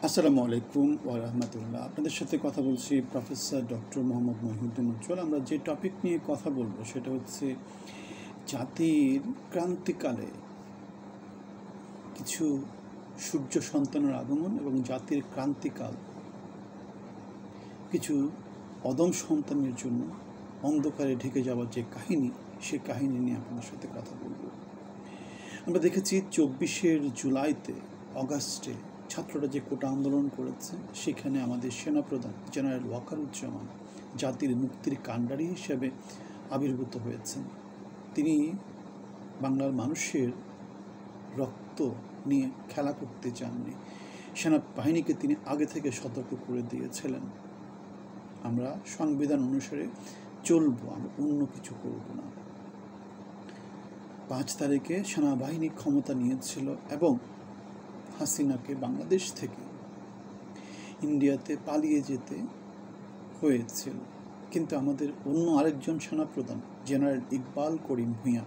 আসসালামু আলাইকুম ওয়া রাহমাতুল্লাহ। আপনাদের সাথে কথা বলছি প্রফেসর ডক্টর মোহাম্মদ মহিউদ্দিন উজ্জ্বল। আমরা যে টপিক নিয়ে কথা বলবো সেটা হচ্ছে জাতির ক্রান্তিকালে কিছু সূর্য সন্তানের আগমন এবং জাতির ক্রান্তিকাল কিছু অদম সন্তানের জন্য অন্ধকারে ঢেকে যাওয়ার যে কাহিনী, সেই কাহিনী নিয়ে আপনাদের সাথে কথা বলবো। আমরা দেখেছি 24শে জুলাইতে অগাস্টে ছাত্ররা যে কোটা আন্দোলন করেছে, সেখানে আমাদের সেনাপ্রধান জেনারেল ওয়াকারুজ্জামান জাতির মুক্তির কাণ্ডারি হিসেবে আবির্ভূত হয়েছেন। তিনি বাংলার মানুষের রক্ত নিয়ে খেলা করতে চাননি। সেনাবাহিনীকে তিনি আগে থেকে সতর্ক করে দিয়েছিলেন, আমরা সংবিধান অনুসারে চলবো, আমরা অন্য কিছু করব না। 5 তারিখে সেনাবাহিনী ক্ষমতা নিয়েছিল এবং হাসিনাকে বাংলাদেশ থেকে ইন্ডিয়াতে পালিয়ে যেতে হয়েছিল। কিন্তু আমাদের অন্য আরেকজন সেনাপ্রধান জেনারেল ইকবাল করিম ভূঁইয়া,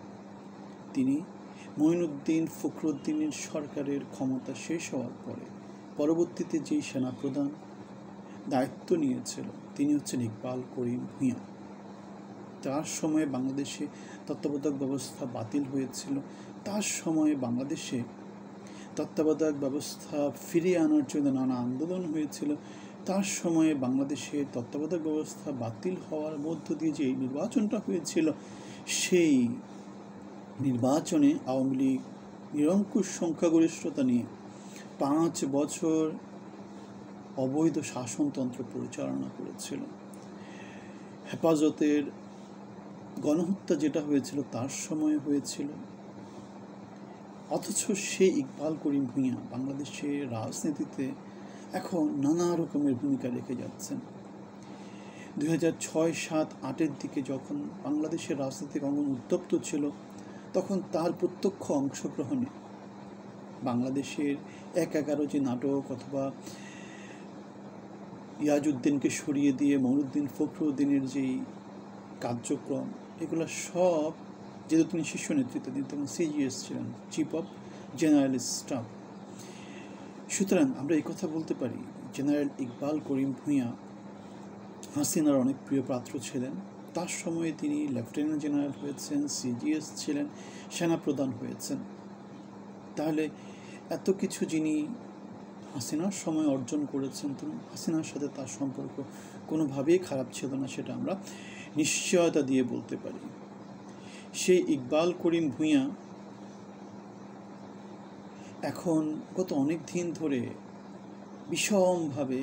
তিনি মঈনুদ্দিন ফখরুদ্দিনের সরকারের ক্ষমতা শেষ হওয়ার পরে পরবর্তীতে যেই সেনাপ্রধান দায়িত্ব নিয়েছিল তিনি হচ্ছেন ইকবাল করিম ভূঁইয়া। তার সময়ে বাংলাদেশে তত্ত্বাবধায়ক ব্যবস্থা বাতিল হয়েছিল। তার সময়ে বাংলাদেশে তত্ত্বাবধায়ক ব্যবস্থা ফিরিয়ে আনার জন্য নানা আন্দোলন হয়েছিল। তার সময়ে বাংলাদেশে তত্ত্বাবধায়ক ব্যবস্থা বাতিল হওয়ার মধ্য দিয়ে যে নির্বাচনটা হয়েছিল, সেই নির্বাচনে আওয়ামী লীগ নিরঙ্কুশ সংখ্যাগরিষ্ঠতা নিয়ে 5 বছর অবৈধ শাসনতন্ত্র পরিচালনা করেছিল। হেফাজতের গণহত্যা যেটা হয়েছিল তার সময়ে হয়েছিল। অথচ সেই ইকবাল করিম ভূঁইয়া বাংলাদেশের রাজনীতিতে এখন নানা রকমের ভূমিকা রেখে যাচ্ছেন। 2006, 7, 8-এর দিকে যখন বাংলাদেশের রাজনৈতিক অঙ্গন উত্তপ্ত ছিল, তখন তার প্রত্যক্ষ অংশগ্রহণে বাংলাদেশের 1-11 যে নাটক অথবা ইয়াজউদ্দিনকে সরিয়ে দিয়ে মঈনুদ্দিন ফখরুদ্দিনের যেই কার্যক্রম, এগুলো সব, যেহেতু তিনি শীর্ষ নেতৃত্ব, তিনি তখন সিজিএস ছিলেন, চিফ অফ জেনারেল স্টাফ। সুতরাং আমরা এই কথা বলতে পারি, জেনারেল ইকবাল করিম ভূঁইয়া হাসিনার অনেক প্রিয় পাত্র ছিলেন। তার সময়ে তিনি লেফটেন্যান্ট জেনারেল হয়েছেন, সিজিএস ছিলেন, সেনাপ্রধান হয়েছেন। তাহলে এত কিছু যিনি হাসিনার সময় অর্জন করেছেন, তো হাসিনার সাথে তার সম্পর্ক কোনোভাবেই খারাপ ছিল না, সেটা আমরা নিশ্চয়তা দিয়ে বলতে পারি। সেই ইকবাল করিম ভূঁইয়া এখন গত অনেক দিন ধরে বিষমভাবে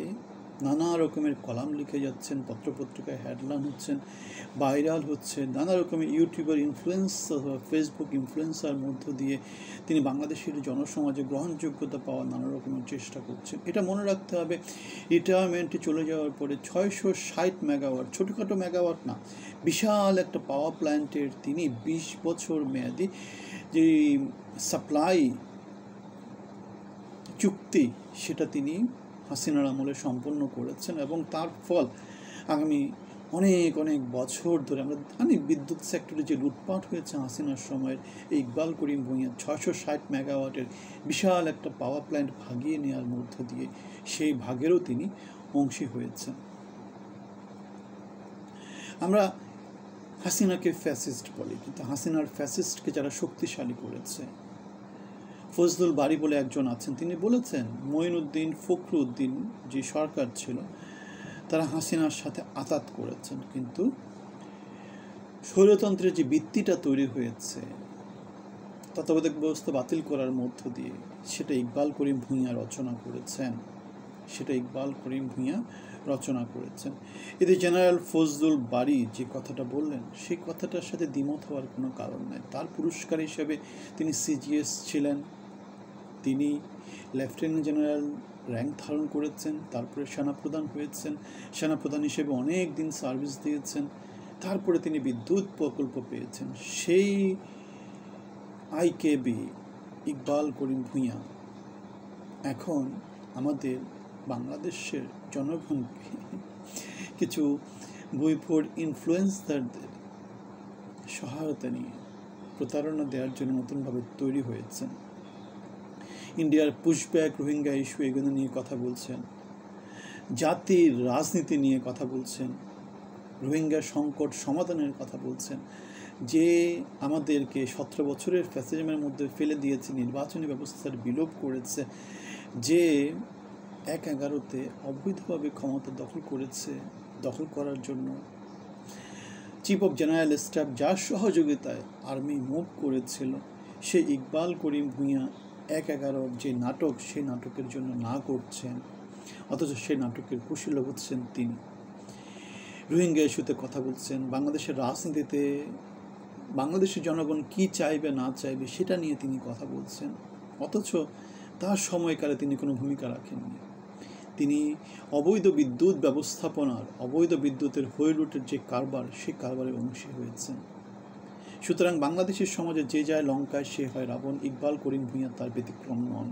নানা রকমের কলাম লিখে যাচ্ছেন, পত্রপত্রিকায় হেডলাইন হচ্ছেন, ভাইরাল হচ্ছেন, নানা রকমের ইউটিউবার ইনফ্লুয়েন্সার বা ফেসবুক ইনফ্লুয়েন্সার মধ্য দিয়ে তিনি বাংলাদেশের জনসমাজে গ্রহণযোগ্যতা পাওয়ার নানা রকমের চেষ্টা করছেন। এটা মনে রাখতে হবে, রিটায়ারমেন্টে চলে যাওয়ার পরে 660 মেগাওয়াট, ছোটোখাটো মেগাওয়াট না, বিশাল একটা পাওয়ার প্ল্যান্টের তিনি 20 বছর মেয়াদি যে সাপ্লাই চুক্তি, সেটা তিনি হাসিনার আমলে সম্পন্ন করেছেন এবং তার ফল আগামী অনেক অনেক বছর ধরে আমরা জানি। বিদ্যুৎ সেক্টরে যে লুটপাট হয়েছে হাসিনার সময়ের, এই ইকবাল করিম ভূঁইয়া 660 মেগাওয়াটের বিশাল একটা পাওয়ার প্ল্যান্ট ভাগিয়ে নেওয়ার মধ্য দিয়ে সেই ভাগেরও তিনি অংশী হয়েছেন। আমরা হাসিনাকে ফ্যাসিস্ট বলি, কিন্তু হাসিনার ফ্যাসিস্টকে যারা শক্তিশালী করেছে, ফজলুল বারী বলে একজন আছেন, তিনি বলেছেন মঈনুদ্দিন ফখরুদ্দিন যে সরকার ছিল তারা হাসিনার সাথে আতাত করেছেন, কিন্তু স্বৈরতন্ত্রের যে ভিত্তিটা তৈরি হয়েছে তত্ত্বাবধায়ক ব্যবস্থা বাতিল করার মধ্য দিয়ে, সেটা ইকবাল করিম ভূঁইয়া রচনা করেছেন, সেটা ইকবাল করিম ভূঁইয়া রচনা করেছেন। এতে জেনারেল ফজলুল বারী যে কথাটা বললেন, সেই কথাটার সাথে দ্বিমত হওয়ার কোনো কারণ নেই। তার পুরস্কার হিসেবে তিনি সিজিএস ছিলেন, তিনি লেফটেন্যান্ট জেনারেল র্যাঙ্ক ধারণ করেছেন, তারপরে সেনাপ্রধান হয়েছেন, সেনাপ্রধান হিসেবে অনেক দিন সার্ভিস দিয়েছেন, তারপরে তিনি বিদ্যুৎ প্রকল্প পেয়েছেন। সেই আইকেবি ইকবাল করিম ভূঁইয়া এখন আমাদের বাংলাদেশের জনগণকে কিছু বইফোর ইনফ্লুয়েন্সারদের সহায়তা নিয়ে প্রতারণা দেওয়ার জন্য নতুনভাবে তৈরি হয়েছেন। ইন্ডিয়ার পুশব্যাক, রোহিঙ্গা ইস্যু, এগুলো নিয়ে কথা বলছেন, জাতির রাজনীতি নিয়ে কথা বলছেন, রোহিঙ্গা সংকট সমাধানের কথা বলছেন, যে আমাদেরকে 17 বছরের ফ্যাসিজমের মধ্যে ফেলে দিয়েছে, নির্বাচনী ব্যবস্থার বিলোপ করেছে, যে 1/11-তে অবৈধভাবে ক্ষমতা দখল করার জন্য চিফ অফ জেনারেল স্টাফ যার সহযোগিতায় আর্মি মুভ করেছিল, সে ইকবাল করিম ভূঁইয়া 1/11 যে নাটক, সেই নাটকের জন্য না করছেন, অথচ সেই নাটকের কুশীলব হচ্ছেন তিনি। রোহিঙ্গা ইস্যুতে কথা বলছেন, বাংলাদেশের রাজনীতিতে বাংলাদেশের জনগণ কি চাইবে না চাইবে সেটা নিয়ে তিনি কথা বলছেন, অথচ তার সময়কালে তিনি কোনো ভূমিকা রাখেননি। তিনি অবৈধ বিদ্যুৎ ব্যবস্থাপনার, অবৈধ বিদ্যুতের হোয়লুটের যে কারবার, সেই কারবারের অংশী হয়েছেন। সুতরাং বাংলাদেশের সমাজে যে যায় লঙ্কায় সে হয় রাবণ, ইকবাল করিম ভূঁইয়া তার ব্যতিক্রম নন।